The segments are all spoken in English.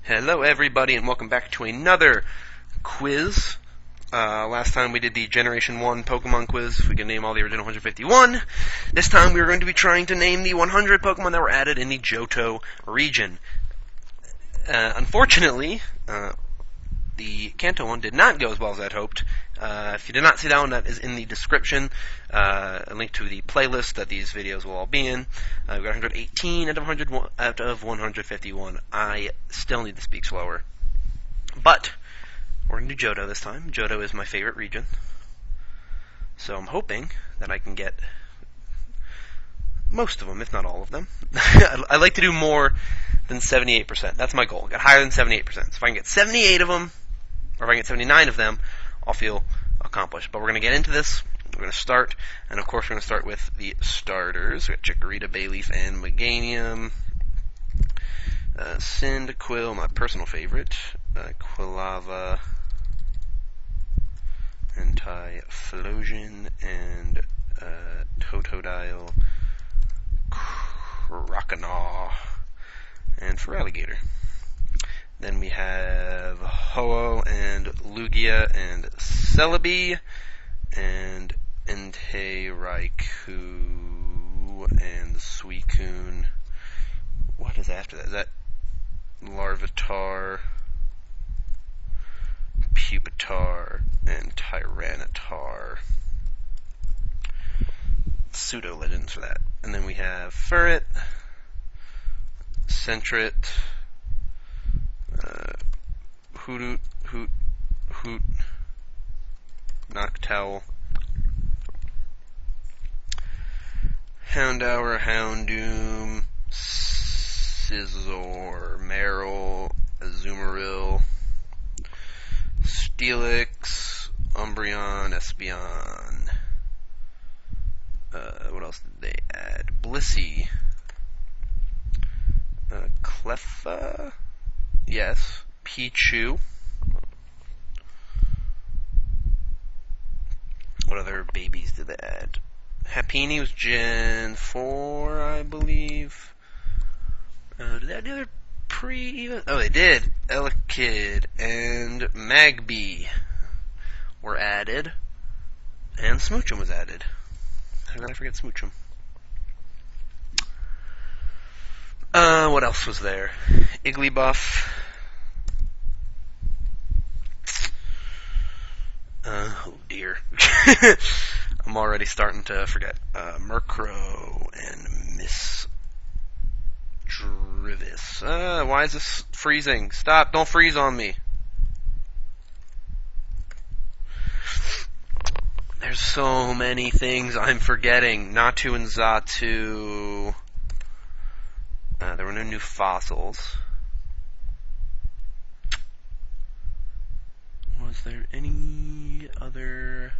Hello everybody and welcome back to another quiz. Last time we did the Generation 1 Pokemon quiz, if we can name all the original 151. This time we are going to be trying to name the 100 Pokemon that were added in the Johto region. Unfortunately, the Kanto one did not go as well as I'd hoped. If you did not see that one, that is in the description. A link to the playlist that these videos will all be in. We got 118 out of 151. I still need to speak slower. But we're going to do Johto this time. Johto is my favorite region. So I'm hoping that I can get most of them, if not all of them. I like to do more than 78%. That's my goal. Get higher than 78%. So if I can get 78 of them, or if I can get 79 of them, I'll feel accomplished. But we're going to get into this. We're going to start, and of course we're going to start with the starters. We got Chikorita, Bayleaf, and Meganium. Cyndaquil, my personal favorite. Quilava, and Typhlosion, and Totodile, Croconaw, and Feraligatr. Then we have Ho-Oh and Lugia and Celebi and Entei, Raikou and Suicune. What is after that? Is that Larvitar, Pupitar, and Tyranitar? Pseudo legends for that. And then we have Furret, Sentret, Hoot, Noctowl, Houndour, Houndoom, Scizor, Marill, Azumarill, Steelix, Umbreon, Espeon. What else did they add? Blissey, Cleffa, yes, Pichu. What other babies did they add? Happiny was Gen 4, I believe. Did they add the other even? Oh, they did. Elekid and Magby were added. And Smoochum was added. How did I forget Smoochum? What else was there? Igglybuff. Oh dear. I'm already starting to forget. Murkrow and Miss Drivis. Why is this freezing? Stop, don't freeze on me. There's so many things I'm forgetting. Natu and Xatu. There were no new fossils. Was there any other...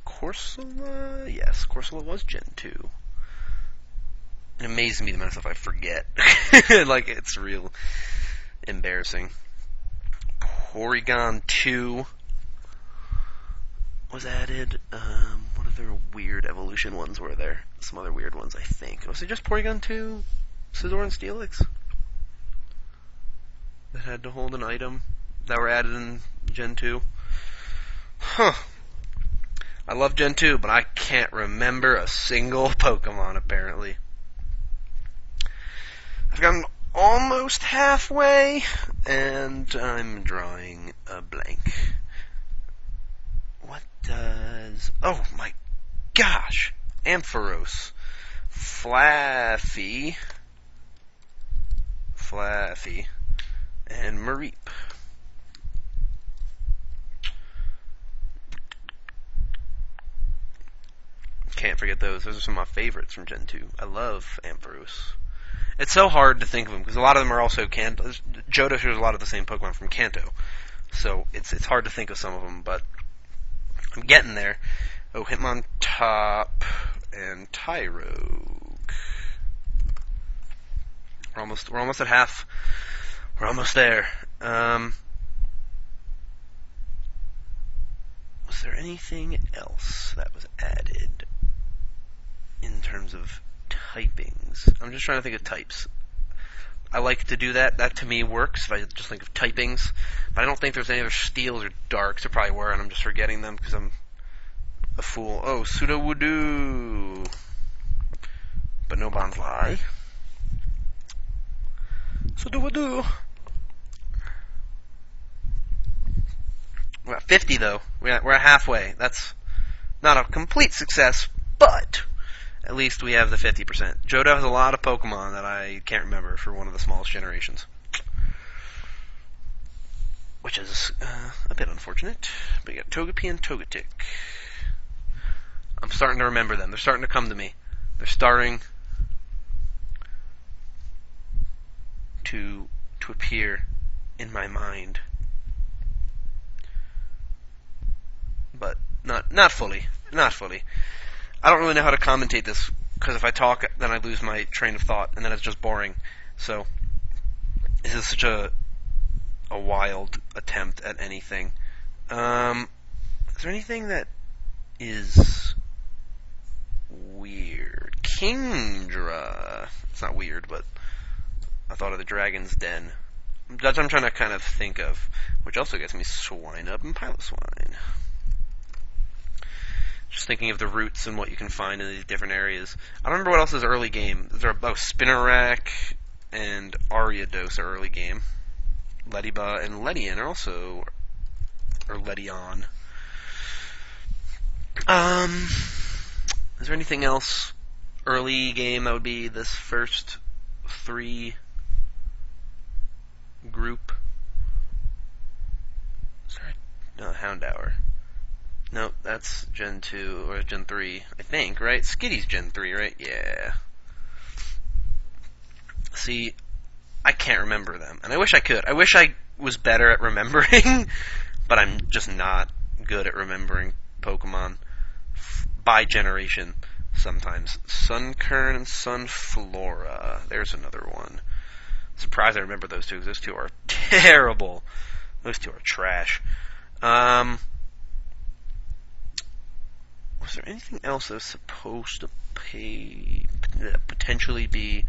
Corsola? Yes, Corsola was Gen 2. It amazes me the amount of stuff I forget. Like, it's real embarrassing. Porygon 2 was added. What other weird evolution ones were there? Some other weird ones, I think. Was it just Porygon 2, Scizor, and Steelix that had to hold an item that were added in Gen 2? Huh. I love Gen 2, but I can't remember a single Pokemon, apparently. I've gotten almost halfway, and I'm drawing a blank. What does... Oh, my gosh! Ampharos. Flaffy, and Mareep. Can't forget those. Those are some of my favorites from Gen 2. I love Ampharos. It's so hard to think of them, because a lot of them are also Kanto. Johto shares a lot of the same Pokemon from Kanto. So it's hard to think of some of them, but I'm getting there. Oh, Hitmontop and Tyrogue. We're almost at half. We're almost there. Was there anything else that was added in terms of typings. I'm just trying to think of types. I like to do that. That to me works if I just think of typings. But I don't think there's any other steals or darks. There probably were, and I'm just forgetting them because I'm a fool. Oh, pseudo Voodoo. But no Bonsai. Pseudo Voodoo. We're at 50 though. We're at halfway. That's not a complete success, but at least we have the 50%. Johto has a lot of Pokemon that I can't remember for one of the smallest generations. Which is a bit unfortunate. But you got Togepi and Togetic. I'm starting to remember them. They're starting to come to me. They're starting to appear in my mind. But not fully. Not fully. I don't really know how to commentate this, because if I talk, then I lose my train of thought, and then it's just boring. So, this is such a wild attempt at anything. Is there anything that is weird? Kingdra. It's not weird, but I thought of the Dragon's Den. That's what I'm trying to kind of think of, which also gets me Swinub and Piloswine. Just thinking of the roots and what you can find in these different areas. I don't remember what else is early game. There are Spinarak and Ariados are early game. Lediba and Ledian are also, or Ledion. Is there anything else early game that would be this first 3 group? Sorry, no, Houndour. No, that's Gen 2, or Gen 3, I think, right? Skitty's Gen 3, right? Yeah. See, I can't remember them, and I wish I could. I wish I was better at remembering, but I'm just not good at remembering Pokemon by generation sometimes. Sunkern and Sunflora. There's another one. Surprised I remember those two, because those two are terrible. Those two are trash. Was there anything else that was supposed to potentially be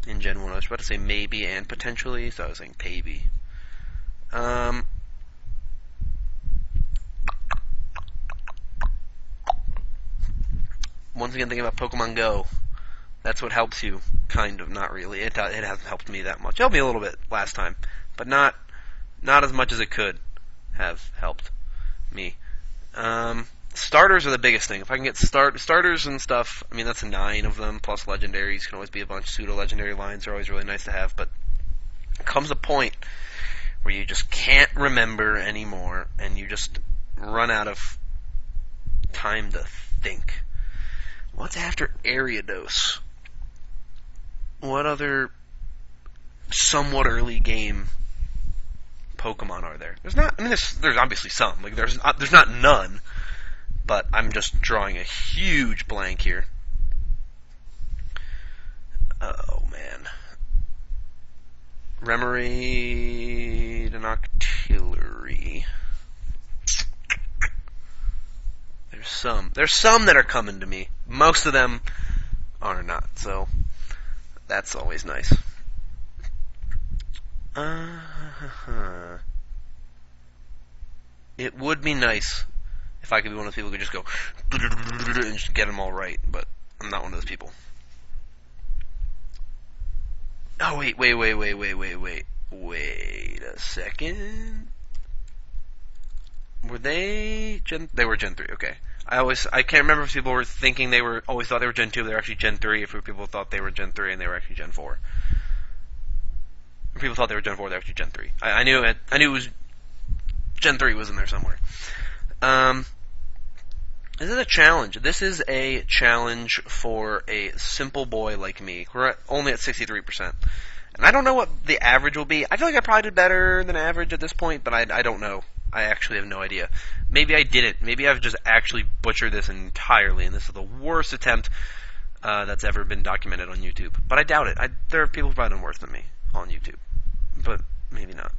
in Gen 1? I was about to say maybe and potentially, so I was saying maybe. Once again, thinking about Pokemon Go. That's what helps you, kind of, not really. It hasn't helped me that much. It helped me a little bit last time, but not as much as it could have helped me. Starters are the biggest thing. If I can get starters and stuff, I mean, that's 9 of them, plus legendaries. Can always be a bunch. Pseudo-legendary lines are always really nice to have, but there comes a point where you just can't remember anymore, and you just run out of time to think. What's after Ariados? What other somewhat early game Pokemon are there? There's not. I mean, there's obviously some. Like there's not none. But I'm just drawing a huge blank here. Oh man, Remoraid and Octillery. There's some that are coming to me. Most of them are not. So that's always nice. It would be nice if I could be one of those people who could just go and just get them all right, but I'm not one of those people. Oh, wait a second. Were they They were Gen 3, okay. I can't remember if people were thinking always thought they were Gen 2, but they were actually Gen 3, if people thought they were Gen 3 and they were actually Gen 4. If people thought they were Gen 4, they were actually Gen 3. I knew it was Gen 3 was in there somewhere. This is a challenge. This is a challenge for a simple boy like me. We're only at 63%. And I don't know what the average will be. I feel like I probably did better than average at this point, but I don't know. I actually have no idea. Maybe I didn't. Maybe I've just actually butchered this entirely, and this is the worst attempt that's ever been documented on YouTube. But I doubt it. There are people who've probably done worse than me on YouTube. But maybe not.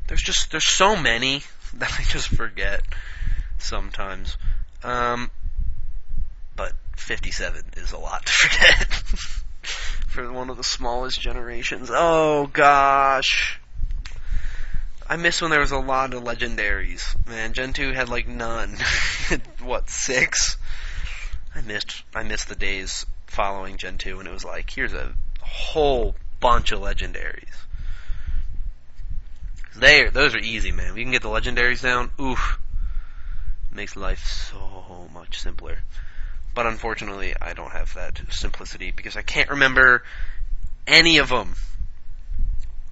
There's so many that I just forget sometimes. But 57 is a lot to forget. For one of the smallest generations. Oh, gosh. I miss when there was a lot of legendaries. Man, Gen 2 had like none. What, 6? I missed the days following Gen 2 when it was like, here's a whole bunch of legendaries. Those are easy, man. We can get the legendaries down. Oof. Makes life so much simpler. But unfortunately, I don't have that simplicity because I can't remember any of them.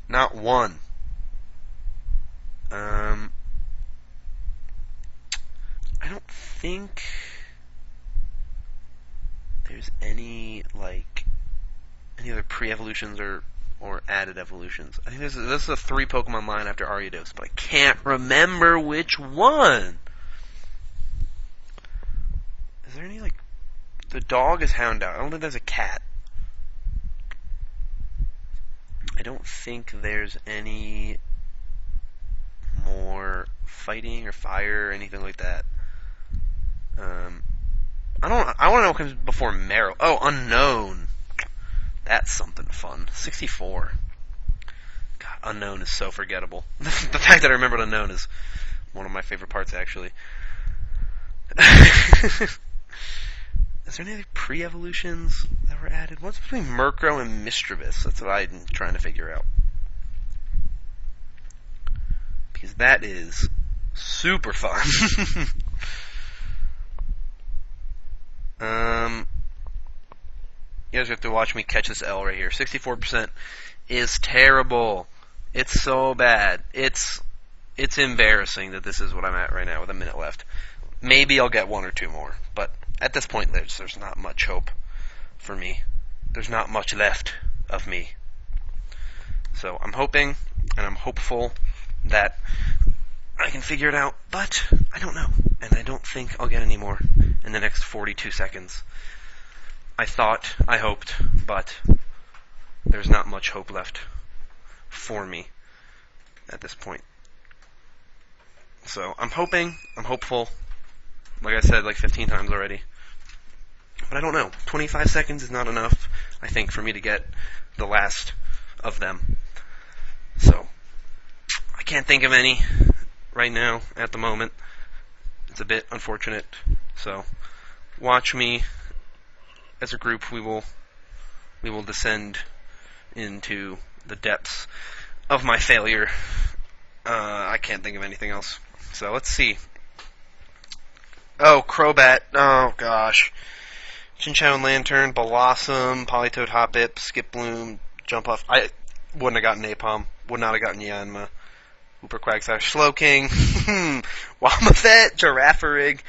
Not one. I don't think there's any other pre-evolutions or added evolutions. I think this is a 3 Pokemon line after Ariados, but I can't remember which one. Is there any the dog is Houndour. I don't think there's a cat. I don't think there's any more fighting or fire or anything like that. I want to know what comes before Meryl. Oh, Unknown. That's something fun. 64. God, Unknown is so forgettable. The fact that I remembered Unknown is one of my favorite parts, actually. Is there any other pre-evolutions that were added? What's between Murkrow and Mischievous? That's what I'm trying to figure out. Because that is super fun. You guys have to watch me catch this L right here. 64% is terrible. It's so bad. It's embarrassing that this is what I'm at right now with a minute left. Maybe I'll get 1 or 2 more, but at this point there's not much hope for me. There's not much left of me. So I'm hoping and I'm hopeful that I can figure it out, but I don't know. And I don't think I'll get any more in the next 42 seconds. I hoped, but there's not much hope left for me at this point. So I'm hopeful, like I said 15 times already. But I don't know. 25 seconds is not enough, I think, for me to get the last of them. So I can't think of any right now at the moment. It's a bit unfortunate. So watch me. As a group, we will descend into the depths of my failure. I can't think of anything else. So let's see. Oh, Crobat. Oh gosh. Chinchou and Lantern, Blossom, Politoed, Hoppip, Skiploom, Jump Off. I wouldn't have gotten Napalm. Would not have gotten Yanma. Hooper, Quagsire, Slowking, Womafet, Girafarig.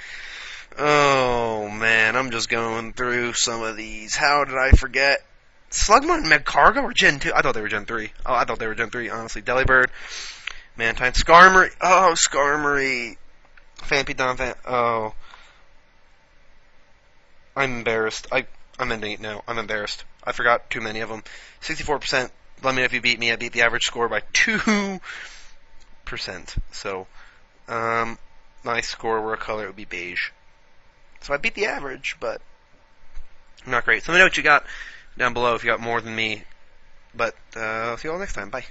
Oh, man, I'm just going through some of these. How did I forget? Slugma and Magcargo were Gen 2? I thought they were Gen 3. Oh, I thought they were Gen 3, honestly. Delibird, Mantine, Skarmory. Oh, Skarmory. Phanpy, Donphan. Oh. I'm embarrassed. I'm ending it now. I'm embarrassed. I forgot too many of them. 64%. Let me know if you beat me. I beat the average score by 2%. So, my score were a color, it would be beige. So I beat the average, but not great. So let me know what you got down below if you got more than me. But I'll see you all next time. Bye.